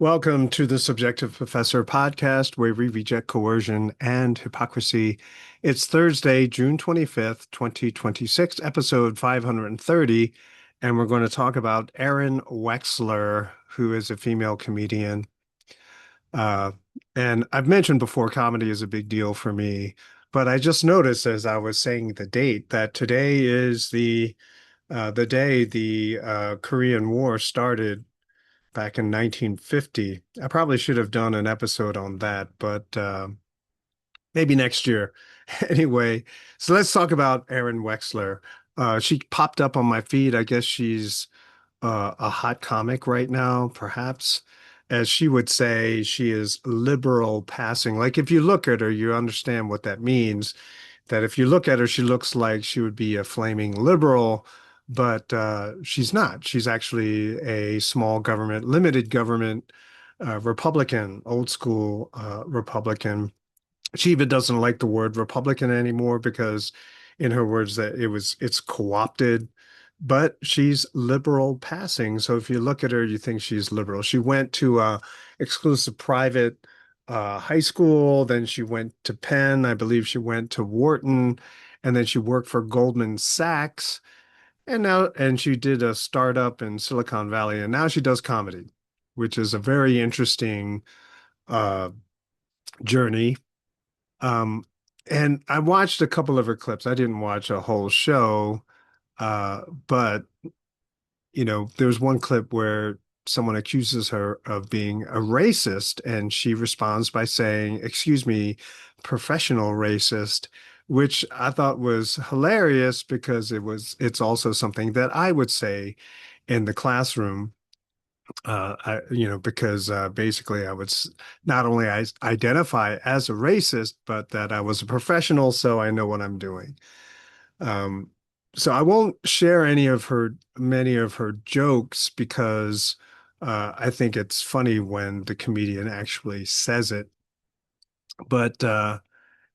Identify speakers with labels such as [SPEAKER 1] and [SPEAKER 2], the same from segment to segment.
[SPEAKER 1] Welcome to the Subjective Professor podcast, where we reject coercion and hypocrisy. It's Thursday, June 25th, 2026, episode 530, and we're going to talk about Arynne Wexler, who is a female comedian. Uh, and I've mentioned before, comedy is a big deal for me, but I just noticed as I was saying the date that today is the day the Korean War started back in 1950. I probably should have done an episode on that, but maybe next year. Anyway, so let's talk about Arynne Wexler. She popped up on my feed. I guess she's a hot comic right now, perhaps. As she would say, she is liberal passing. Like if you look at her, you understand what that means. That if you look at her, she looks like she would be a flaming liberal, but she's not. She's actually a small government, limited government Republican, old school Republican. She even doesn't like the word Republican anymore because, in her words, that it's co-opted. But she's liberal passing. So if you look at her, you think she's liberal. She went to exclusive private high school, then she went to Penn. I believe she went to Wharton, and then she worked for Goldman Sachs. And she did a startup in Silicon Valley, and now she does comedy, which is a very interesting uh, journey. Um, and I watched a couple of her clips. I didn't watch a whole show, but there's one clip where someone accuses her of being a racist, and she responds by saying, "Excuse me, professional racist," which I thought was hilarious because it's also something that I would say in the classroom. Because basically not only I identify as a racist, but that I was a professional, so I know what I'm doing. Um, so I won't share many of her jokes because I think it's funny when the comedian actually says it. But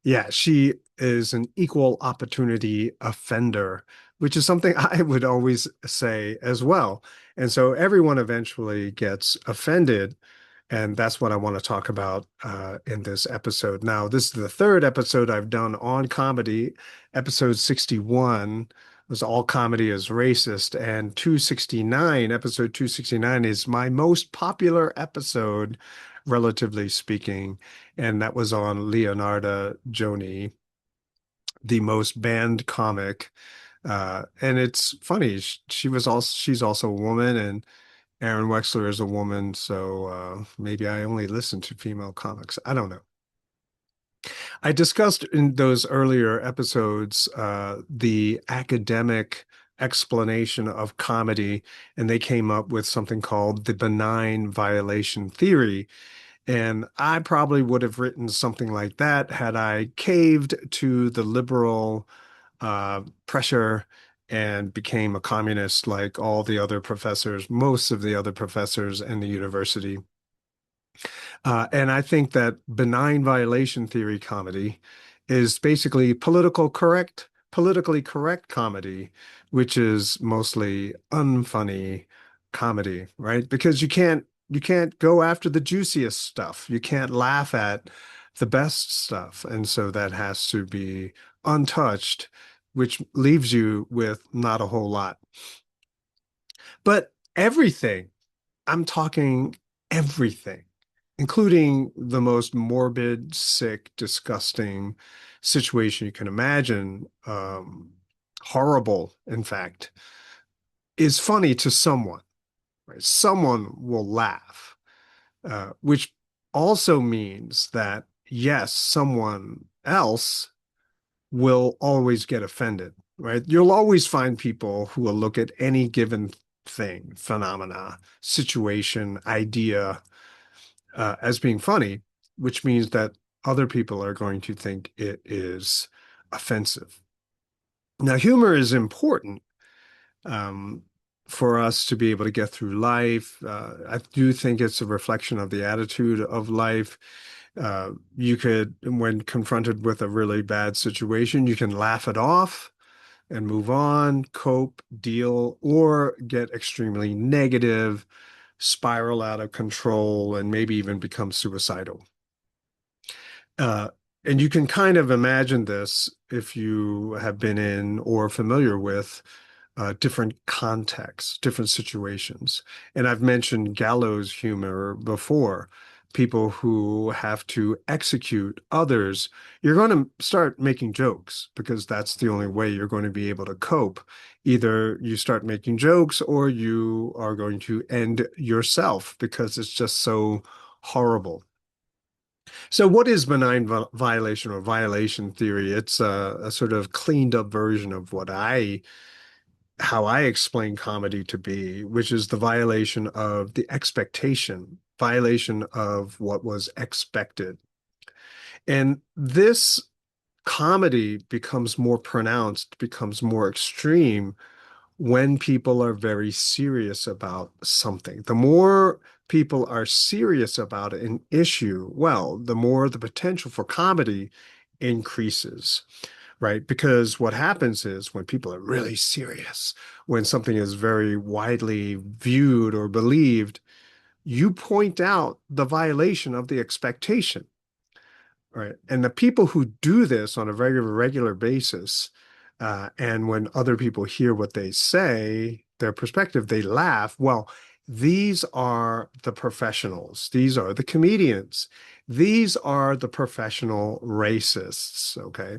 [SPEAKER 1] yeah, she is an equal opportunity offender, which is something I would always say as well. And so everyone eventually gets offended. And that's what I want to talk about in this episode. Now, this is the third episode I've done on comedy. Episode 61 was All Comedy is Racist. And episode 269, is my most popular episode, relatively speaking. And that was on Leonardo Joni, the most banned comic. And it's funny. She's also a woman, and Arynne Wexler is a woman, so maybe I only listen to female comics. I don't know. I discussed in those earlier episodes the academic explanation of comedy, and they came up with something called the benign violation theory. And I probably would have written something like that had I caved to the liberal pressure and became a communist like all the other professors, most of the other professors in the university. And I think that benign violation theory comedy is basically politically correct comedy, which is mostly unfunny comedy, right? Because you can't go after the juiciest stuff. You can't laugh at the best stuff. And so that has to be untouched, which leaves you with not a whole lot. But everything, I'm talking everything, including the most morbid, sick, disgusting situation you can imagine, horrible, in fact, is funny to someone, right? Someone will laugh, which also means that, yes, someone else will always get offended, right? You'll always find people who will look at any given thing, phenomena, situation, idea, as being funny, which means that other people are going to think it is offensive. Now, humor is important um, for us to be able to get through life. I do think it's a reflection of the attitude of life. You could, when confronted with a really bad situation, you can laugh it off and move on, cope, deal, or get extremely negative, spiral out of control and maybe even become suicidal. Uh, and you can kind of imagine this if you have been in or familiar with different contexts, different situations. And I've mentioned gallows humor before. People who have to execute others, you're going to start making jokes because that's the only way you're going to be able to cope. Either you start making jokes or you are going to end yourself because it's just so horrible. So, what is benign violation or violation theory? It's a sort of cleaned up version of how I explain comedy to be, which is the violation of the expectation, violation of what was expected. And this comedy becomes more pronounced, becomes more extreme when people are very serious about something. The more people are serious about an issue, well, the more the potential for comedy increases, right? Because what happens is when people are really serious, when something is very widely viewed or believed, you point out the violation of the expectation. Right. And the people who do this on a very regular basis, and when other people hear what they say, their perspective, they laugh. Well, these are the professionals. These are the comedians. These are the professional racists. Okay.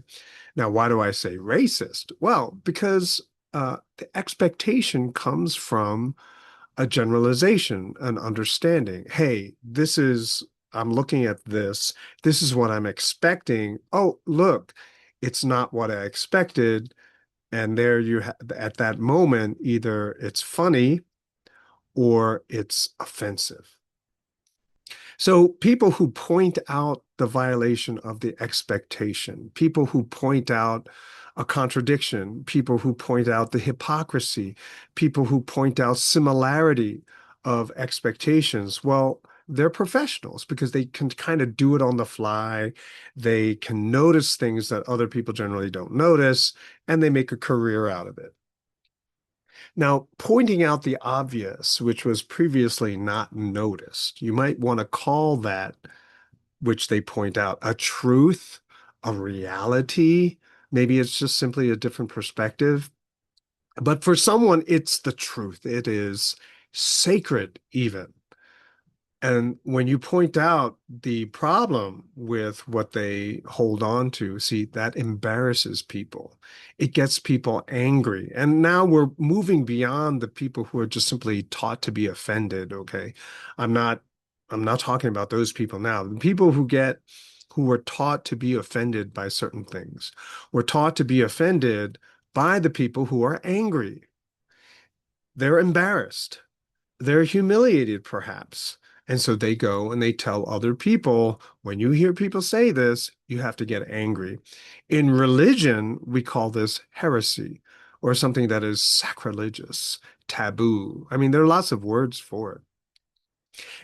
[SPEAKER 1] Now, why do I say racist? Well, because the expectation comes from a generalization, an understanding. Hey, I'm looking at this. This is what I'm expecting. Oh, look, it's not what I expected. And there you have, at that moment, either it's funny or it's offensive. So people who point out the violation of the expectation, people who point out a contradiction, people who point out the hypocrisy, people who point out similarity of expectations, well, they're professionals because they can kind of do it on the fly. They can notice things that other people generally don't notice, and they make a career out of it. Now, pointing out the obvious, which was previously not noticed, you might want to call that, which they point out, a truth, a reality. Maybe it's just simply a different perspective. But for someone, it's the truth. It is sacred, even. And when you point out the problem with what they hold on to, see, that embarrasses people. It gets people angry. And now we're moving beyond the people who are just simply taught to be offended, okay? I'm not I'm not talking about those people now. The people who were taught to be offended by certain things, were taught to be offended by the people who are angry. They're embarrassed. They're humiliated, perhaps. And so they go and they tell other people, when you hear people say this, you have to get angry. In religion, we call this heresy or something that is sacrilegious, taboo. I mean, there are lots of words for it.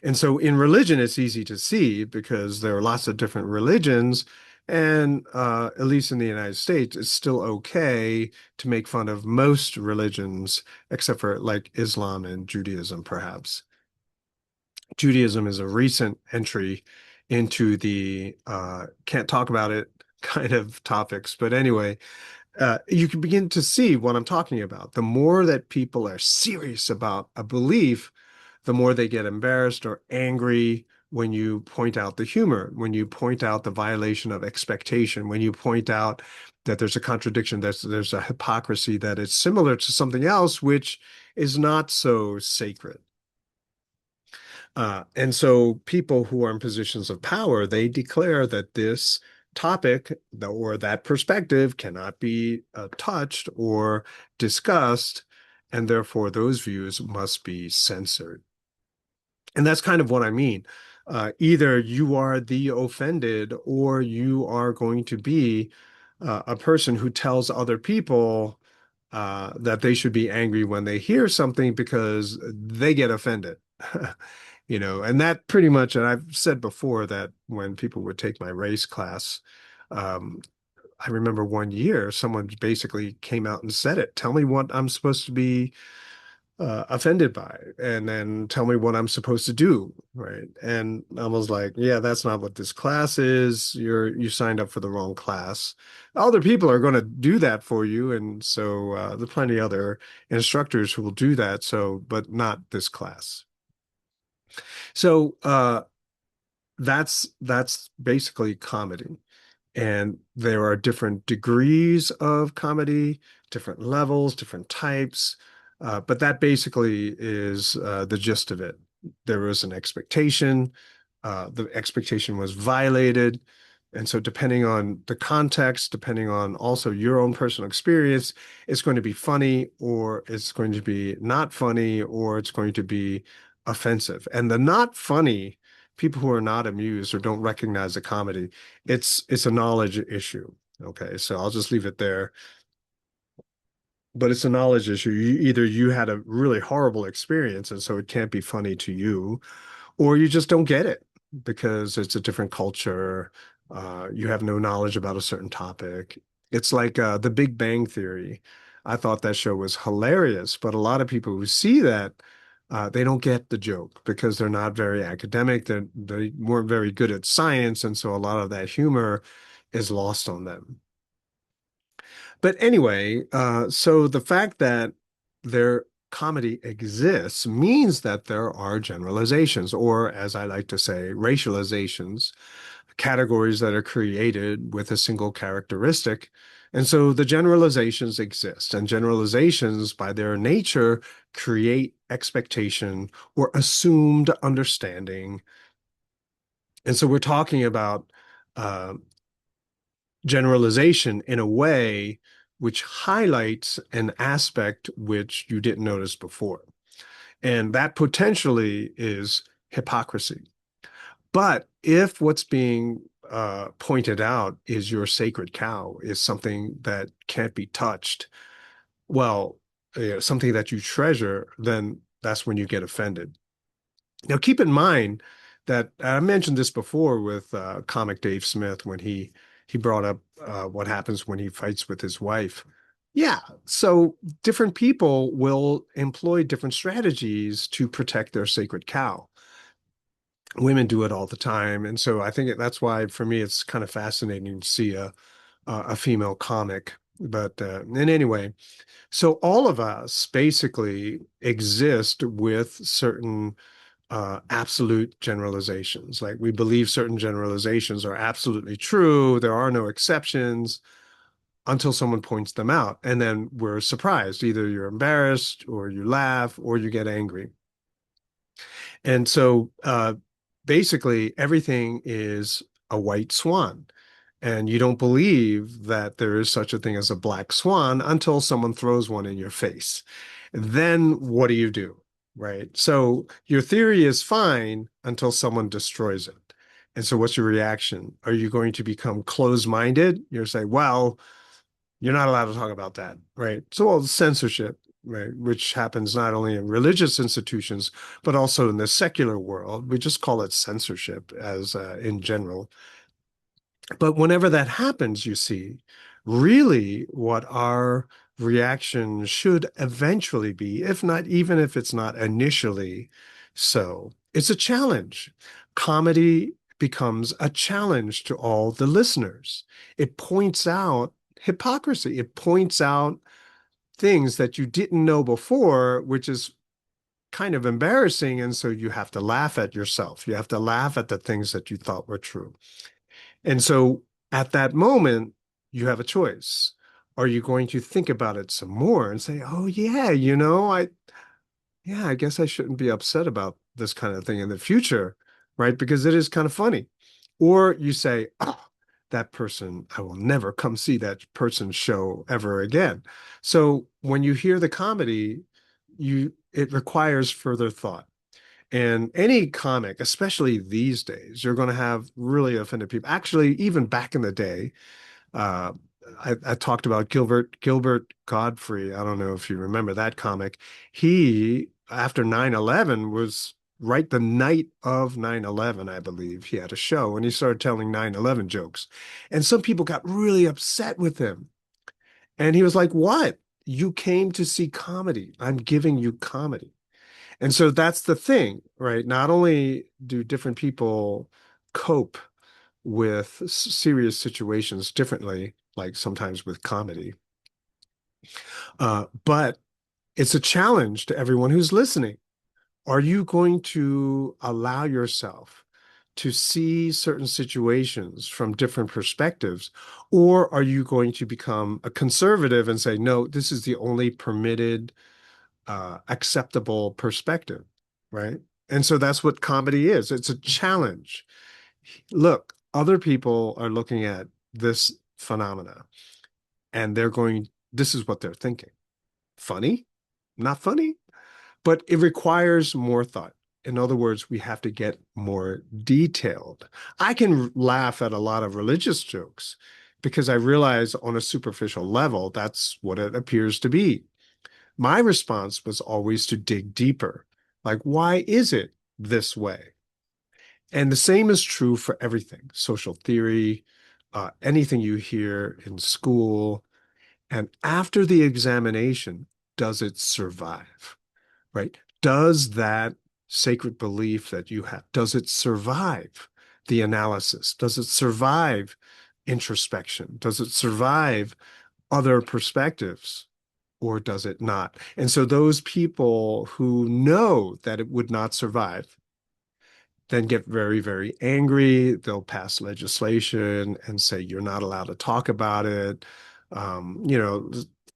[SPEAKER 1] And so in religion, it's easy to see because there are lots of different religions. And at least in the United States, it's still okay to make fun of most religions, except for like Islam and Judaism, perhaps. Judaism is a recent entry into the can't talk about it kind of topics. But anyway, you can begin to see what I'm talking about. The more that people are serious about a belief, the more they get embarrassed or angry when you point out the humor, when you point out the violation of expectation, when you point out that there's a contradiction, there's a hypocrisy that is similar to something else, which is not so sacred. And so people who are in positions of power, they declare that this topic or that perspective cannot be touched or discussed, and therefore those views must be censored. And that's kind of what I mean. Either you are the offended or you are going to be a person who tells other people that they should be angry when they hear something because they get offended. You know, and that pretty much, and I've said before that when people would take my race class, um, I remember one year someone basically came out and said it. Tell me what I'm supposed to be offended by, and then tell me what I'm supposed to do, right? And I was like, yeah, that's not what this class is. You signed up for the wrong class. Other people are going to do that for you, and so there's plenty other instructors who will do that. So, but not this class. So that's basically comedy. And there are different degrees of comedy, different levels, different types. But that basically is the gist of it. There was an expectation, the expectation was violated. And so, depending on the context, depending on also your own personal experience, it's going to be funny, or it's going to be not funny, or it's going to be offensive. And the not funny, people who are not amused or don't recognize the comedy, it's a knowledge issue. Okay, so I'll just leave it there. But it's a knowledge issue. Either you had a really horrible experience, and so it can't be funny to you, or you just don't get it because it's a different culture. You have no knowledge about a certain topic. It's like The Big Bang Theory. I thought that show was hilarious, but a lot of people who see that, they don't get the joke because they're not very academic. They weren't very good at science, and so a lot of that humor is lost on them. But anyway, so the fact that their comedy exists means that there are generalizations, or as I like to say, racializations, categories that are created with a single characteristic. And so the generalizations exist, and generalizations by their nature create expectation or assumed understanding. And so we're talking about uh, generalization in a way which highlights an aspect which you didn't notice before. And that potentially is hypocrisy. But if what's being pointed out is your sacred cow, is something that can't be touched, well, something that you treasure, then that's when you get offended. Now, keep in mind that I mentioned this before with comic Dave Smith when he brought up what happens when he fights with his wife. Yeah, so different people will employ different strategies to protect their sacred cow. Women do it all the time, and so I think that's why for me it's kind of fascinating to see a female comic. But in any way, so all of us basically exist with certain absolute generalizations. Like we believe certain generalizations are absolutely true. There are no exceptions until someone points them out. And then we're surprised. Either you're embarrassed or you laugh or you get angry. And so basically everything is a white swan. And you don't believe that there is such a thing as a black swan until someone throws one in your face. Then what do you do? Right. So your theory is fine until someone destroys it. And so what's your reaction? Are you going to become closed-minded? You're saying, well, you're not allowed to talk about that. Right. So well, censorship, right, which happens not only in religious institutions, but also in the secular world. We just call it censorship as in general. But whenever that happens, you see, really what our reaction should eventually be, if not, even if it's not initially so, it's a challenge. Comedy becomes a challenge to all the listeners. It points out hypocrisy. It points out things that you didn't know before, which is kind of embarrassing. And so you have to laugh at yourself. You have to laugh at the things that you thought were true. And so at that moment, you have a choice. Are you going to think about it some more and say, oh, yeah, yeah, I guess I shouldn't be upset about this kind of thing in the future, right? Because it is kind of funny. Or you say, oh, that person, I will never come see that person's show ever again. So when you hear the comedy, it requires further thought. And any comic, especially these days, you're going to have really offended people. Actually, even back in the day, uh, I talked about Gilbert Godfrey. I don't know if you remember that comic. He, after 9/11, was right the night of 9/11, I believe. He had a show and he started telling 9/11 jokes. And some people got really upset with him. And he was like, what? you came to see comedy. I'm giving you comedy. And so that's the thing, right? Not only do different people cope with serious situations differently, like sometimes with comedy, but it's a challenge to everyone who's listening. Are you going to allow yourself to see certain situations from different perspectives, or are you going to become a conservative and say, no, this is the only permitted, acceptable perspective, right? And so that's what comedy is. It's a challenge. Look, other people are looking at this phenomena and this is what they're thinking. Funny? Not funny? But it requires more thought. In other words, we have to get more detailed. I can laugh at a lot of religious jokes because I realize on a superficial level, that's what it appears to be. My response was always to dig deeper. Like, why is it this way? And the same is true for everything, social theory, anything you hear in school. And after the examination, does it survive? Right? Does that sacred belief that you have, does it survive the analysis? Does it survive introspection? Does it survive other perspectives? Or does it not? And so those people who know that it would not survive then get very, very angry. They'll pass legislation and say you're not allowed to talk about it. You know,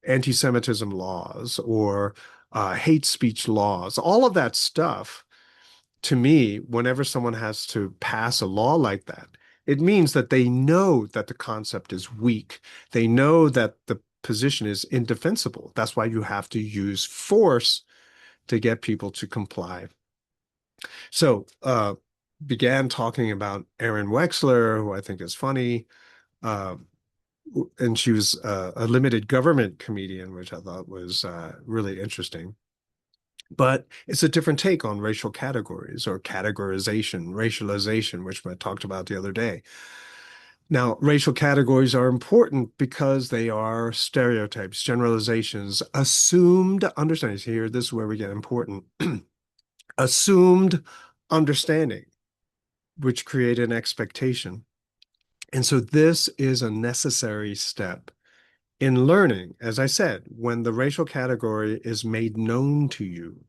[SPEAKER 1] anti-Semitism laws or hate speech laws, all of that stuff. To me, whenever someone has to pass a law like that, it means that they know that the concept is weak. They know that the position is indefensible. That's why you have to use force to get people to comply. So, began talking about Arynne Wexler, who I think is funny, uh, and she was a limited government comedian, which I thought was really interesting. But it's a different take on racial categories or categorization, racialization, which I talked about the other day. Now, racial categories are important because they are stereotypes, generalizations, assumed understandings. Here, this is where we get important. Assumed understanding, which create an expectation. And so this is a necessary step in learning. As I said, when the racial category is made known to you,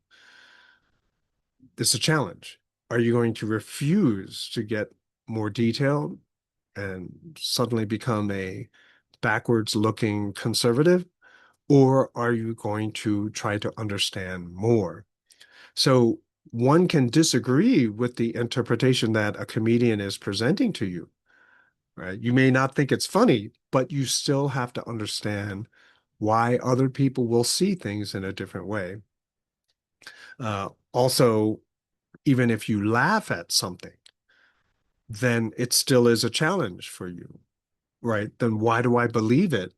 [SPEAKER 1] it's a challenge. Are you going to refuse to get more detailed and suddenly become a backwards looking conservative? Or are you going to try to understand more? So one can disagree with the interpretation that a comedian is presenting to you, right? You may not think it's funny, but you still have to understand why other people will see things in a different way. Also, even if you laugh at something, then it still is a challenge for you, right? Then why do I believe it?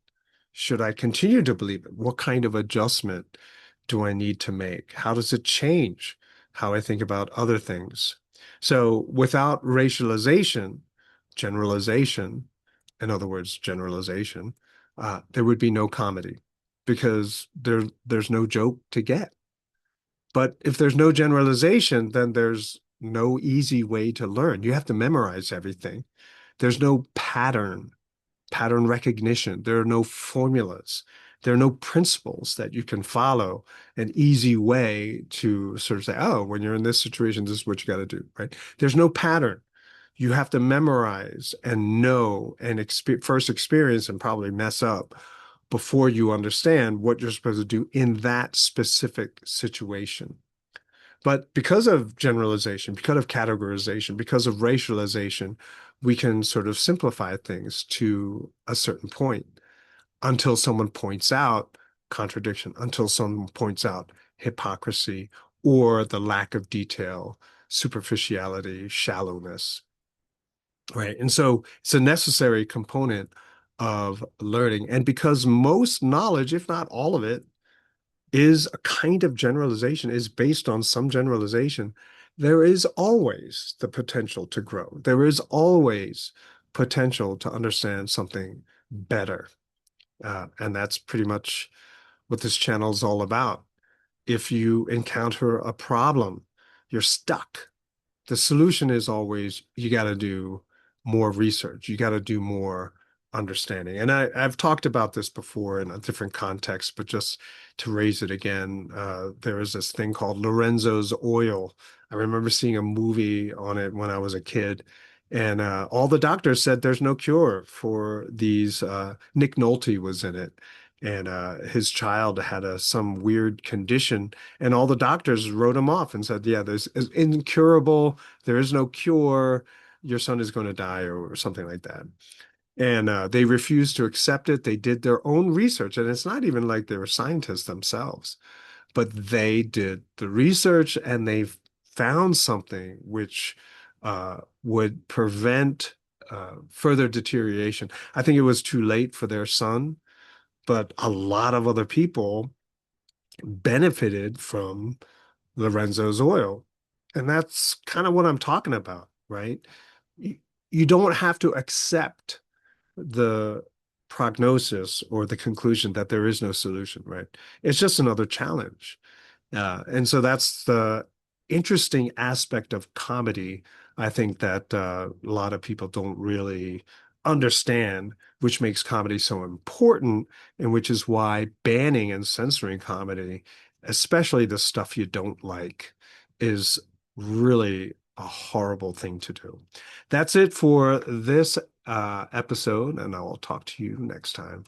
[SPEAKER 1] Should I continue to believe it? What kind of adjustment do I need to make? How does it change how I think about other things? So without racialization, generalization, in other words, generalization, there would be no comedy because there's no joke to get. But if there's no generalization, then there's no easy way to learn. You have to memorize everything. There's no pattern recognition. There are no formulas. There are no principles that you can follow, an easy way to sort of say, oh, when you're in this situation, this is what you got to do, right? There's no pattern. You have to memorize and know and first experience and probably mess up before you understand what you're supposed to do in that specific situation. But because of generalization, because of categorization, because of racialization, we can sort of simplify things to a certain point until someone points out contradiction, until someone points out hypocrisy or the lack of detail, superficiality, shallowness, right? And so it's a necessary component of learning. And because most knowledge, if not all of it, is a kind of generalization, is based on some generalization, there is always the potential to grow. There is always potential to understand something better. And that's pretty much what this channel is all about. If you encounter a problem, you're stuck. The solution is always you got to do more research. You got to do more understanding. And I've talked about this before in a different context, but just to raise it again, there is this thing called Lorenzo's oil. I remember seeing a movie on it when I was a kid, and all the doctors said there's no cure for these. Nick Nolte was in it, and his child had some weird condition, and all the doctors wrote him off and said, "Yeah, this is incurable. There is no cure. Your son is going to die," or something like that. And they refused to accept it. They did their own research, and it's not even like they were scientists themselves, but they did the research and they found something which would prevent further deterioration. I think it was too late for their son, but a lot of other people benefited from Lorenzo's oil. And that's kind of what I'm talking about, right? You, you don't have to accept the prognosis or the conclusion that there is no solution, right? It's just another challenge. And so that's the interesting aspect of comedy, I think that a lot of people don't really understand, which makes comedy so important, and which is why banning and censoring comedy, especially the stuff you don't like, is really a horrible thing to do. That's it for this episode, and I will talk to you next time.